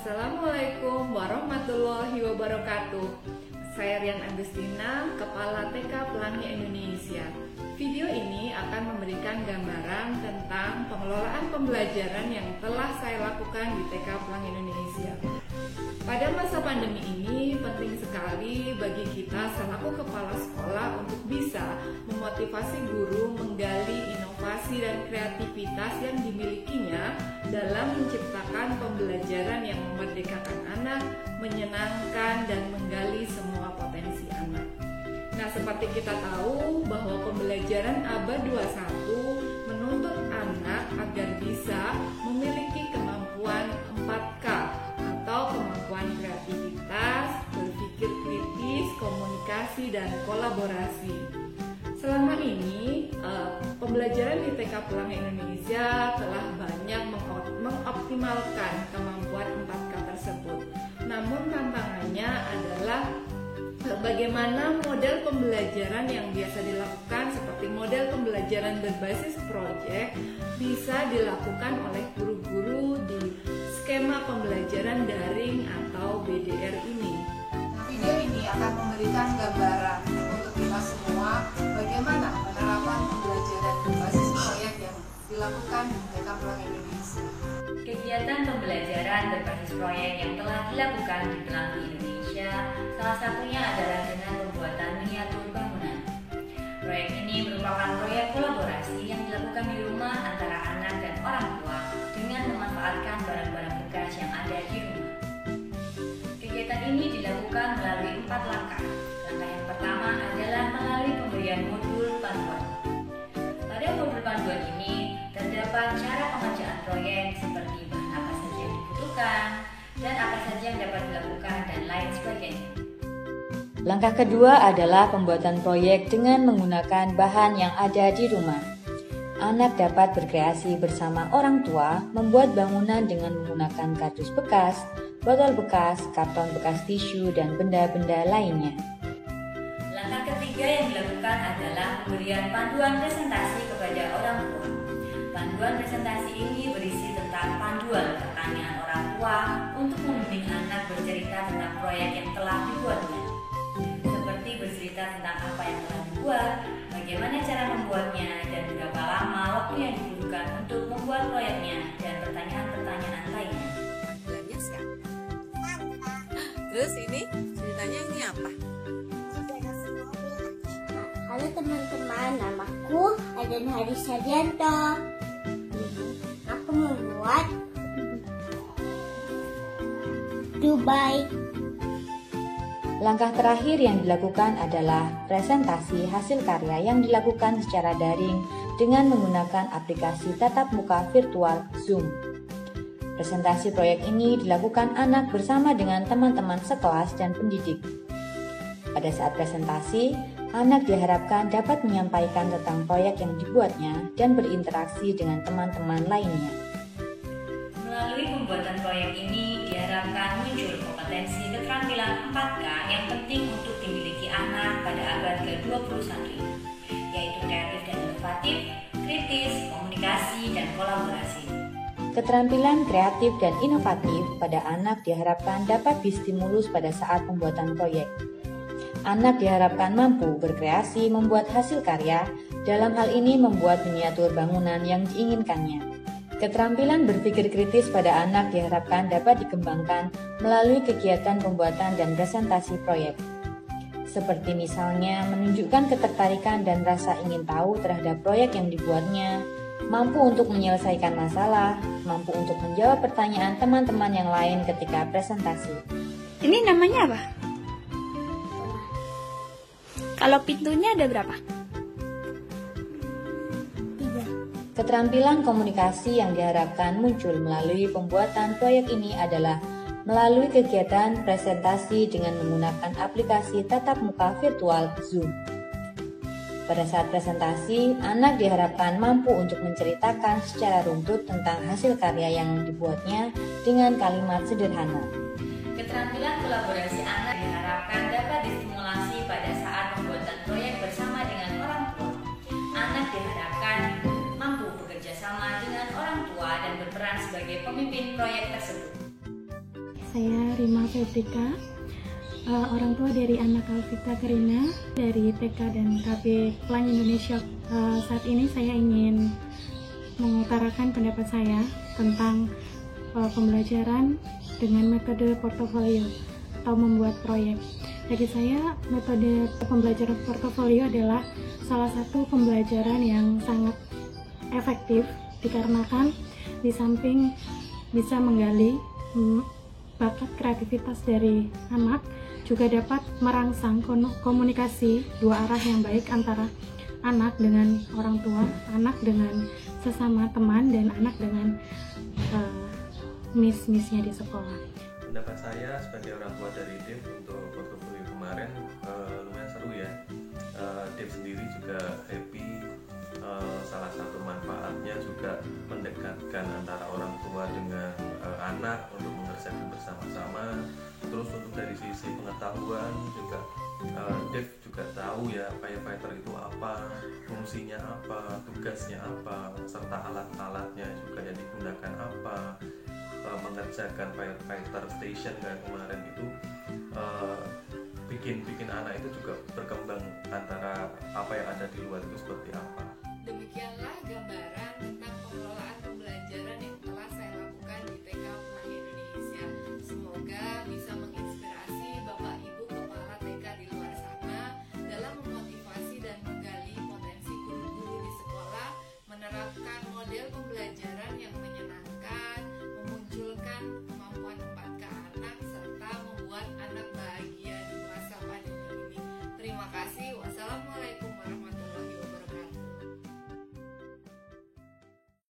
Assalamualaikum warahmatullahi wabarakatuh. Saya Rian Agustina, Kepala TK Pelangi Indonesia. Video ini akan memberikan gambaran tentang pengelolaan pembelajaran yang telah saya lakukan di TK Pelangi Indonesia. Pada masa pandemi ini penting sekali bagi kita selaku kepala sekolah untuk bisa memotivasi guru menggali inovasi dan kreativitas yang dimilikinya dalam menciptakan pembelajaran yang memerdekakan anak, menyenangkan dan menggali semua potensi anak. Nah, seperti kita tahu bahwa pembelajaran abad 21 menuntut anak agar bisa memiliki kemampuan 4K atau kemampuan kreativitas, berpikir kritis, komunikasi, dan kolaborasi. Selama ini, pembelajaran di TK Pelangi Indonesia telah banyak mengoptimalkan kemampuan 4K tersebut. Namun tantangannya adalah bagaimana model pembelajaran yang biasa dilakukan seperti model pembelajaran berbasis proyek bisa dilakukan oleh guru-guru di skema pembelajaran daring atau BDR ini. Video ini akan memberikan gambaran untuk kita semua bagaimana penerapan pembelajaran berbasis proyek yang dilakukan di TK Pelangi Indonesia. Kegiatan pembelajaran berbasis proyek yang telah dilakukan di Pelangi Indonesia salah satunya adalah dengan pembuatan miniatur bangunan. Proyek ini merupakan proyek kolaborasi yang dilakukan di rumah antara anak dan orang tua dengan memanfaatkan barang-barang bekas yang ada di rumah. Kegiatan ini dilakukan melalui 4 langkah. Langkah yang pertama adalah melalui pemberian modul panduan. Pada modul panduan ini terdapat cara pengerjaan proyek seperti bahan apa saja yang dibutuhkan dan apa saja yang dapat dilakukan dan lain sebagainya. Langkah kedua adalah pembuatan proyek dengan menggunakan bahan yang ada di rumah. Anak dapat berkreasi bersama orang tua, membuat bangunan dengan menggunakan kardus bekas, botol bekas, karton bekas tisu, dan benda-benda lainnya. Langkah ketiga yang dilakukan adalah pemberian panduan presentasi kepada orang tua. Panduan presentasi ini berisi tentang panduan pertanyaan orang tua untuk membimbing anak bercerita tentang proyek yang telah dibuatnya. Seperti bercerita tentang apa yang telah dibuat, bagaimana cara membuatnya, dan berapa lama waktu yang dibutuhkan untuk membuat proyeknya, dan pertanyaan-pertanyaan lainnya. Terus ini ceritanya ini apa? Halo teman-teman, namaku Aden Haris Sardianto. Aku membuat Dubai. Langkah terakhir yang dilakukan adalah presentasi hasil karya yang dilakukan secara daring dengan menggunakan aplikasi tatap muka virtual Zoom. Presentasi proyek ini dilakukan anak bersama dengan teman-teman sekelas dan pendidik. Pada saat presentasi, anak diharapkan dapat menyampaikan tentang proyek yang dibuatnya dan berinteraksi dengan teman-teman lainnya. Melalui pembuatan proyek ini diharapkan muncul kompetensi keterampilan 4K yang penting untuk dimiliki anak pada abad ke-21 ini, yaitu kreatif dan inovatif, kritis, komunikasi, dan kolaborasi. Keterampilan kreatif dan inovatif pada anak diharapkan dapat distimulus pada saat pembuatan proyek. Anak diharapkan mampu berkreasi membuat hasil karya, dalam hal ini membuat miniatur bangunan yang diinginkannya. Keterampilan berpikir kritis pada anak diharapkan dapat dikembangkan melalui kegiatan pembuatan dan presentasi proyek. Seperti misalnya menunjukkan ketertarikan dan rasa ingin tahu terhadap proyek yang dibuatnya, mampu untuk menyelesaikan masalah, mampu untuk menjawab pertanyaan teman-teman yang lain ketika presentasi. Ini namanya apa? Kalau pintunya ada berapa? 3. Keterampilan komunikasi yang diharapkan muncul melalui pembuatan proyek ini adalah melalui kegiatan presentasi dengan menggunakan aplikasi tatap muka virtual Zoom. Pada saat presentasi, anak diharapkan mampu untuk menceritakan secara runtut tentang hasil karya yang dibuatnya dengan kalimat sederhana. Keterampilan kolaborasi anak diharapkan dapat distimulasi pada saat pembuatan proyek bersama dengan orang tua. Anak diharapkan mampu bekerja sama dengan orang tua dan berperan sebagai pemimpin proyek tersebut. saya Rima Febrika, orang tua dari anak Alvita Karina dari TK dan KB Pelangi Indonesia. Saat ini saya ingin mengutarakan pendapat saya tentang pembelajaran dengan metode portofolio atau membuat proyek. Bagi saya, metode pembelajaran portofolio adalah salah satu pembelajaran yang sangat efektif dikarenakan di samping bisa menggali bakat kreativitas dari anak, juga dapat merangsang komunikasi dua arah yang baik antara anak dengan orang tua, anak dengan sesama teman, dan anak dengan miss-missnya di sekolah. Pendapat saya sebagai orang tua dari Dev untuk portofolio kemarin lumayan seru ya. Dev sendiri juga happy. Salah satu manfaatnya juga mendekatkan antara orang tua dengan anak untuk mengerjakan bersama-sama. Terus untuk dari sisi pengetahuan juga Dev juga tahu ya firefighter itu apa, fungsinya apa, tugasnya apa, serta alat-alatnya juga yang digunakan apa. Mengerjakan firefighter station kayak kemarin itu bikin anak itu juga berkembang antara apa yang ada di luar itu seperti apa. Demikianlah gambaran tentang pengelolaan pembelajaran yang telah saya lakukan di TK Pelangi Indonesia. Semoga bisa menginspirasi Bapak Ibu Kepala TK di luar sana dalam memotivasi dan menggali potensi guru-guru di sekolah menerapkan model pembelajaran yang